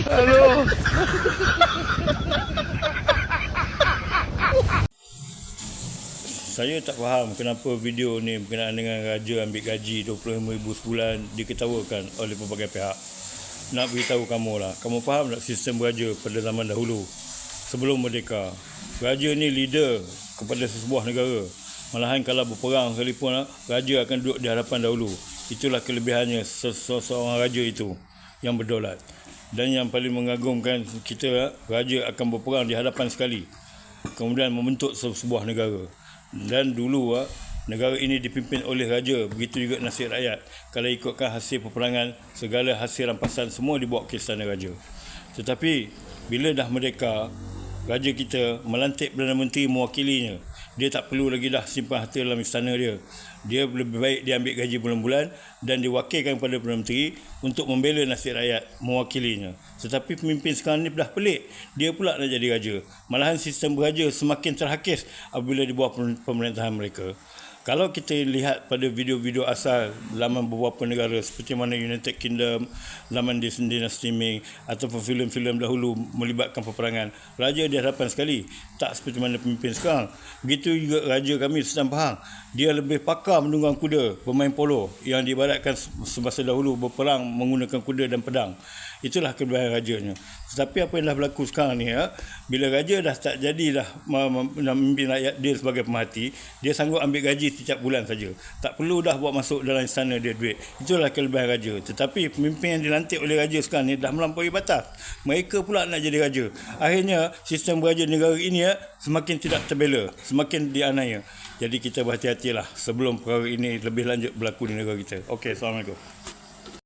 Aduh. Saya tak faham kenapa video ni berkenaan dengan raja ambil gaji RM25,000 sebulan diketawakan oleh pelbagai pihak. Nak beritahu kamu lah, kamu faham tak sistem raja pada zaman dahulu? Sebelum merdeka, raja ni leader kepada sebuah negara. Malahan kalau berperang sekalipun, raja akan duduk di hadapan dahulu. Itulah kelebihannya seorang raja itu yang berdaulat. Dan yang paling mengagumkan kita, raja akan berperang di hadapan sekali, kemudian membentuk sebuah negara. Dan dulu negara ini dipimpin oleh raja, begitu juga nasib rakyat. Kalau ikutkan hasil peperangan, segala hasil rampasan semua dibawa ke istana raja. Tetapi bila dah merdeka, raja kita melantik Perdana Menteri mewakilinya. Dia tak perlu lagi dah simpan harta dalam istana dia. Dia lebih baik dia ambil gaji bulan-bulan dan diwakilkan kepada Perdana Menteri untuk membela nasib rakyat, mewakilinya. Tetapi pemimpin sekarang ni dah pelik. Dia pula nak jadi raja. Malahan sistem beraja semakin terhakis apabila di bawah pemerintahan mereka. Kalau kita lihat pada video-video asal laman beberapa negara seperti mana United Kingdom, laman dinasti Ming ataupun filem-filem dahulu melibatkan peperangan, raja di hadapan sekali, tak seperti mana pemimpin sekarang. Begitu juga raja kami Sultan Pahang, dia lebih pakar menunggang kuda, bermain polo yang diibaratkan semasa dahulu berperang menggunakan kuda dan pedang. Itulah kelebihan rajanya. Tetapi apa yang dah berlaku sekarang ni, bila raja dah tak jadi dah memimpin rakyat dia sebagai pemerhati, dia sanggup ambil gaji setiap bulan saja. Tak perlu dah buat masuk dalam istana dia duit. Itulah kelebihan raja. Tetapi pemimpin yang dilantik oleh raja sekarang ni dah melampaui batas. Mereka pula nak jadi raja. Akhirnya sistem beraja negara ini semakin tidak terbela, semakin dianiaya. Jadi kita berhati-hatilah sebelum perkara ini lebih lanjut berlaku di negara kita. Okey, Assalamualaikum.